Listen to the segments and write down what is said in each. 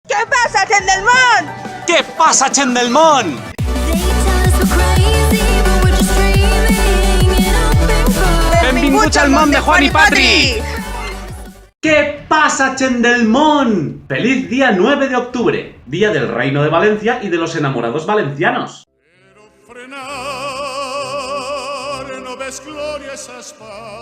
¿Qué pasa, Chendelmón? ¿Qué pasa, Chendelmón? Benvinguts al món de Juan y Patri. ¿Qué pasa, Chendelmón? ¡Feliz día 9 de octubre! Día del Reino de Valencia y de los enamorados valencianos. Frenar, no ves glorias a España.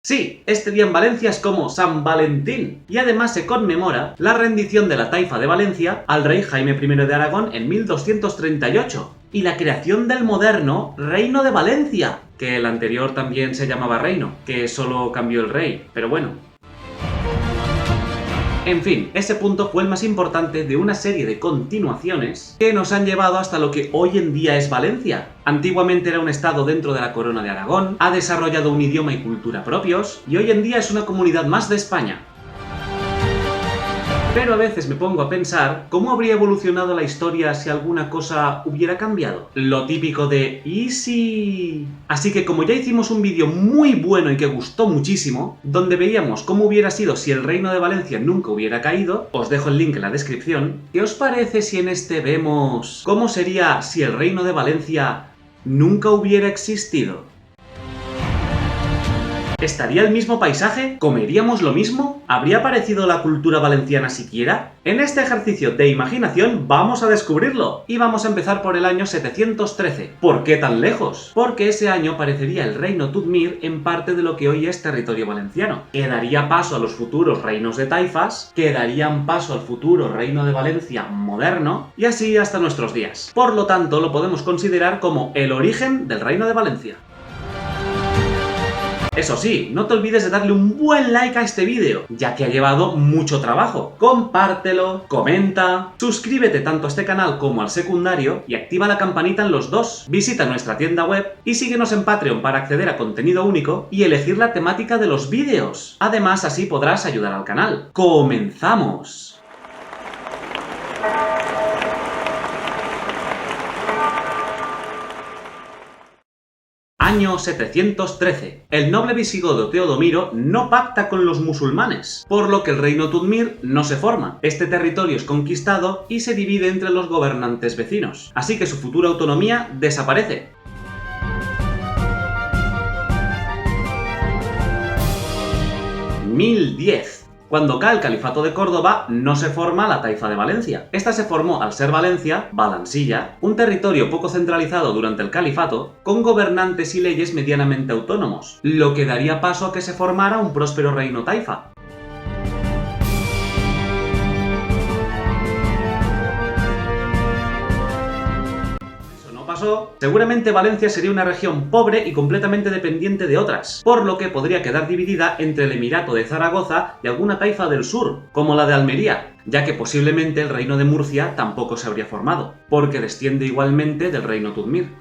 Sí, este día en Valencia es como San Valentín, y además se conmemora la rendición de la taifa de Valencia al rey Jaime I de Aragón en 1238, y la creación del moderno Reino de Valencia, que el anterior también se llamaba Reino, que solo cambió el rey, pero bueno. En fin, ese punto fue el más importante de una serie de continuaciones que nos han llevado hasta lo que hoy en día es Valencia. Antiguamente era un estado dentro de la Corona de Aragón, ha desarrollado un idioma y cultura propios, y hoy en día es una comunidad más de España. Pero a veces me pongo a pensar cómo habría evolucionado la historia si alguna cosa hubiera cambiado. Lo típico de ¿y si...? Así que como ya hicimos un vídeo muy bueno y que gustó muchísimo, donde veíamos cómo hubiera sido si el Reino de Valencia nunca hubiera caído, os dejo el link en la descripción, ¿qué os parece si en este vemos cómo sería si el Reino de Valencia nunca hubiera existido? ¿Estaría el mismo paisaje? ¿Comeríamos lo mismo? ¿Habría aparecido la cultura valenciana siquiera? En este ejercicio de imaginación vamos a descubrirlo. Y vamos a empezar por el año 713. ¿Por qué tan lejos? Porque ese año aparecería el reino Tudmir en parte de lo que hoy es territorio valenciano, que daría paso a los futuros reinos de taifas, que darían paso al futuro reino de Valencia moderno, y así hasta nuestros días. Por lo tanto, lo podemos considerar como el origen del reino de Valencia. Eso sí, no te olvides de darle un buen like a este vídeo, ya que ha llevado mucho trabajo. Compártelo, comenta, suscríbete tanto a este canal como al secundario y activa la campanita en los dos. Visita nuestra tienda web y síguenos en Patreon para acceder a contenido único y elegir la temática de los vídeos. Además, así podrás ayudar al canal. ¡Comenzamos! Año 713. El noble visigodo Teodomiro no pacta con los musulmanes, por lo que el reino Tudmir no se forma. Este territorio es conquistado y se divide entre los gobernantes vecinos, así que su futura autonomía desaparece. (1010). Cuando cae el califato de Córdoba, no se forma la taifa de Valencia. Esta se formó al ser Valencia, Valansilla, un territorio poco centralizado durante el califato, con gobernantes y leyes medianamente autónomos, lo que daría paso a que se formara un próspero reino taifa. Seguramente Valencia sería una región pobre y completamente dependiente de otras, por lo que podría quedar dividida entre el Emirato de Zaragoza y alguna taifa del sur, como la de Almería, ya que posiblemente el reino de Murcia tampoco se habría formado, porque desciende igualmente del reino Tudmir.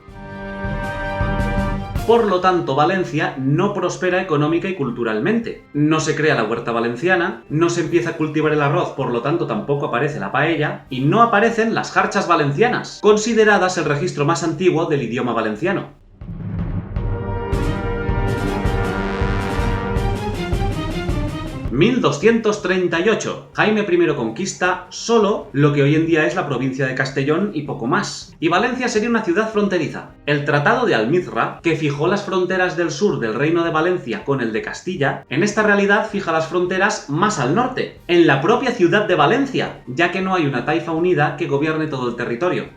Por lo tanto, Valencia no prospera económica y culturalmente. No se crea la huerta valenciana, no se empieza a cultivar el arroz, por lo tanto tampoco aparece la paella, y no aparecen las jarchas valencianas, consideradas el registro más antiguo del idioma valenciano. 1238. Jaime I conquista solo lo que hoy en día es la provincia de Castellón y poco más. Y Valencia sería una ciudad fronteriza. El Tratado de Almizra, que fijó las fronteras del sur del Reino de Valencia con el de Castilla, en esta realidad fija las fronteras más al norte, en la propia ciudad de Valencia, ya que no hay una taifa unida que gobierne todo el territorio.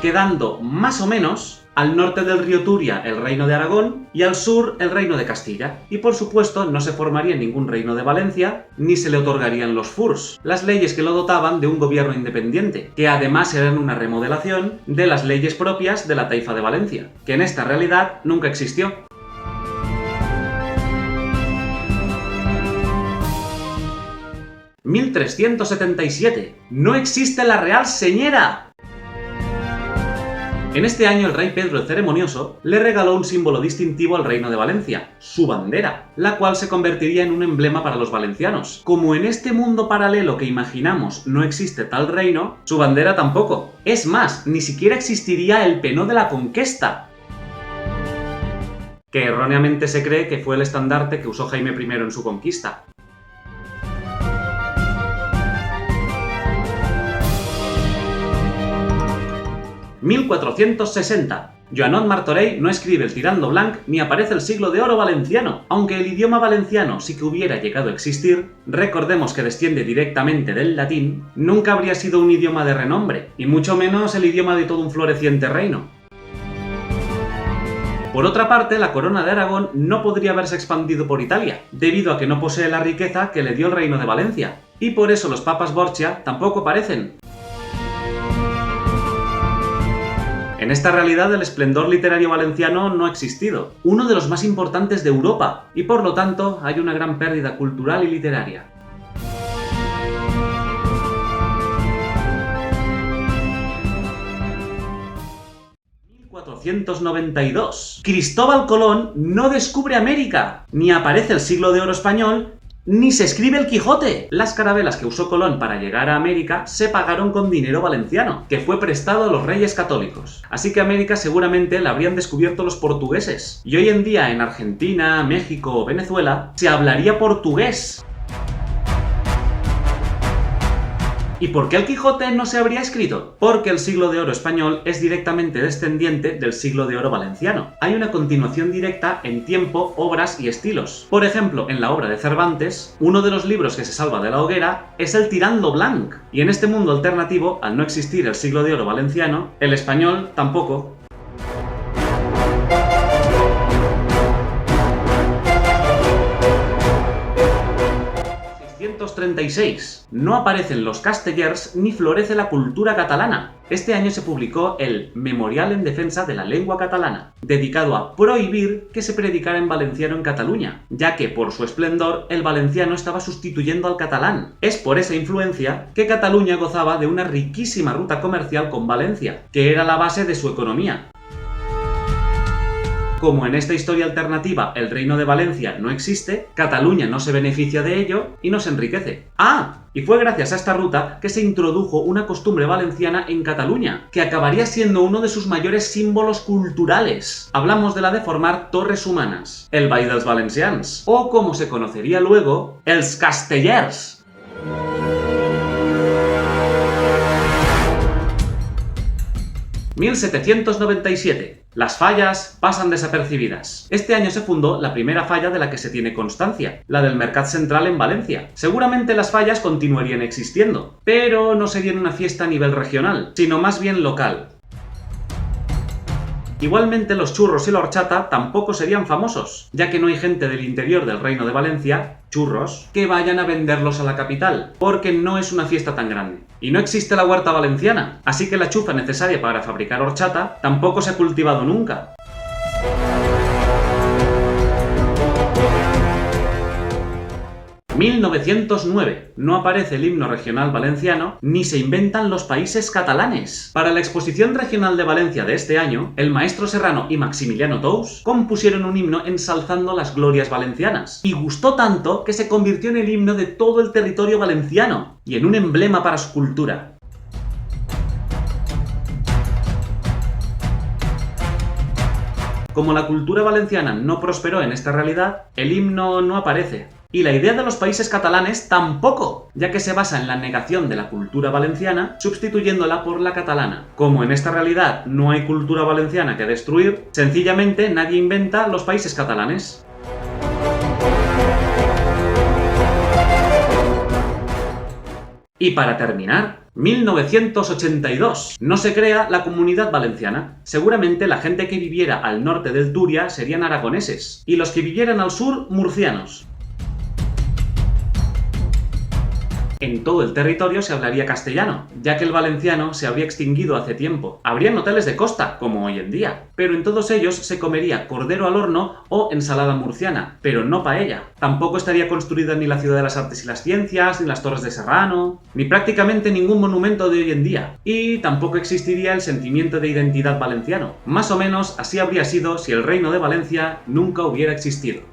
Quedando más o menos al norte del río Turia el reino de Aragón y al sur el reino de Castilla. Y por supuesto no se formaría ningún reino de Valencia, ni se le otorgarían los furs, las leyes que lo dotaban de un gobierno independiente, que además eran una remodelación de las leyes propias de la taifa de Valencia, que en esta realidad nunca existió. (1377). ¡No existe la Real Señera! En este año el rey Pedro el Ceremonioso le regaló un símbolo distintivo al reino de Valencia, su bandera, la cual se convertiría en un emblema para los valencianos. Como en este mundo paralelo que imaginamos no existe tal reino, su bandera tampoco. Es más, ni siquiera existiría el Penó de la Conquesta, que erróneamente se cree que fue el estandarte que usó Jaime I en su conquista. 1460. Joanot Martorell no escribe el Tirando Blanc ni aparece el siglo de oro valenciano. Aunque el idioma valenciano sí que hubiera llegado a existir, recordemos que desciende directamente del latín, nunca habría sido un idioma de renombre, y mucho menos el idioma de todo un floreciente reino. Por otra parte, la corona de Aragón no podría haberse expandido por Italia, debido a que no posee la riqueza que le dio el reino de Valencia, y por eso los papas Borgia tampoco aparecen. En esta realidad el esplendor literario valenciano no ha existido, uno de los más importantes de Europa, y por lo tanto hay una gran pérdida cultural y literaria. En 1492, Cristóbal Colón no descubre América, ni aparece el siglo de oro español, ni se escribe el Quijote. Las carabelas que usó Colón para llegar a América se pagaron con dinero valenciano, que fue prestado a los reyes católicos. Así que América seguramente la habrían descubierto los portugueses. Y hoy en día en Argentina, México o Venezuela se hablaría portugués. ¿Y por qué el Quijote no se habría escrito? Porque el siglo de oro español es directamente descendiente del siglo de oro valenciano. Hay una continuación directa en tiempo, obras y estilos. Por ejemplo, en la obra de Cervantes, uno de los libros que se salva de la hoguera es el Tirando Blanc. Y en este mundo alternativo, al no existir el siglo de oro valenciano, el español tampoco. No aparecen los castellers ni florece la cultura catalana. Este año se publicó el Memorial en defensa de la lengua catalana, dedicado a prohibir que se predicara en valenciano en Cataluña, ya que por su esplendor el valenciano estaba sustituyendo al catalán. Es por esa influencia que Cataluña gozaba de una riquísima ruta comercial con Valencia, que era la base de su economía. Como en esta historia alternativa el Reino de Valencia no existe, Cataluña no se beneficia de ello y no se enriquece. ¡Ah! Y fue gracias a esta ruta que se introdujo una costumbre valenciana en Cataluña, que acabaría siendo uno de sus mayores símbolos culturales. Hablamos de la de formar torres humanas, el Ball dels Valencians, o como se conocería luego, els castellers. (1797). Las fallas pasan desapercibidas. Este año se fundó la primera falla de la que se tiene constancia, la del Mercat Central en Valencia. Seguramente las fallas continuarían existiendo, pero no serían una fiesta a nivel regional, sino más bien local. Igualmente los churros y la horchata tampoco serían famosos, ya que no hay gente del interior del Reino de Valencia, churros, que vayan a venderlos a la capital, porque no es una fiesta tan grande. Y no existe la huerta valenciana, así que la chufa necesaria para fabricar horchata tampoco se ha cultivado nunca. (1909). No aparece el himno regional valenciano, ni se inventan los países catalanes. Para la exposición regional de Valencia de este año, el maestro Serrano y Maximiliano Tous compusieron un himno ensalzando las glorias valencianas. Y gustó tanto que se convirtió en el himno de todo el territorio valenciano, y en un emblema para su cultura. Como la cultura valenciana no prosperó en esta realidad, el himno no aparece. Y la idea de los países catalanes tampoco, ya que se basa en la negación de la cultura valenciana, sustituyéndola por la catalana. Como en esta realidad no hay cultura valenciana que destruir, sencillamente nadie inventa los países catalanes. Y para terminar, 1982. No se crea la Comunidad Valenciana. Seguramente la gente que viviera al norte del Turia serían aragoneses, y los que vivieran al sur, murcianos. En todo el territorio se hablaría castellano, ya que el valenciano se habría extinguido hace tiempo. Habrían hoteles de costa, como hoy en día, pero en todos ellos se comería cordero al horno o ensalada murciana, pero no paella. Tampoco estaría construida ni la Ciudad de las Artes y las Ciencias, ni las Torres de Serrano, ni prácticamente ningún monumento de hoy en día. Y tampoco existiría el sentimiento de identidad valenciano. Más o menos así habría sido si el Reino de Valencia nunca hubiera existido.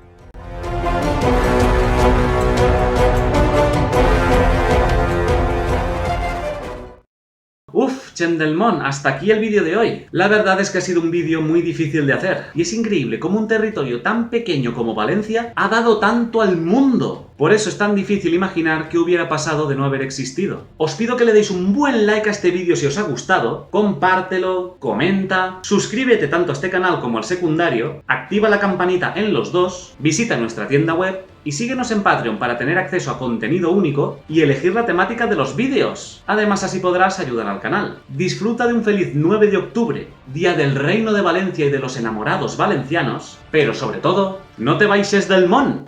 Uf, gent del món, hasta aquí el vídeo de hoy. La verdad es que ha sido un vídeo muy difícil de hacer, y es increíble cómo un territorio tan pequeño como Valencia ha dado tanto al mundo. Por eso es tan difícil imaginar qué hubiera pasado de no haber existido. Os pido que le deis un buen like a este vídeo si os ha gustado, compártelo, comenta, suscríbete tanto a este canal como al secundario, activa la campanita en los dos, visita nuestra tienda web y síguenos en Patreon para tener acceso a contenido único y elegir la temática de los vídeos. Además, así podrás ayudar al canal. Disfruta de un feliz 9 de octubre, Día del Reino de Valencia y de los enamorados valencianos, pero sobre todo, no te vayas del mon.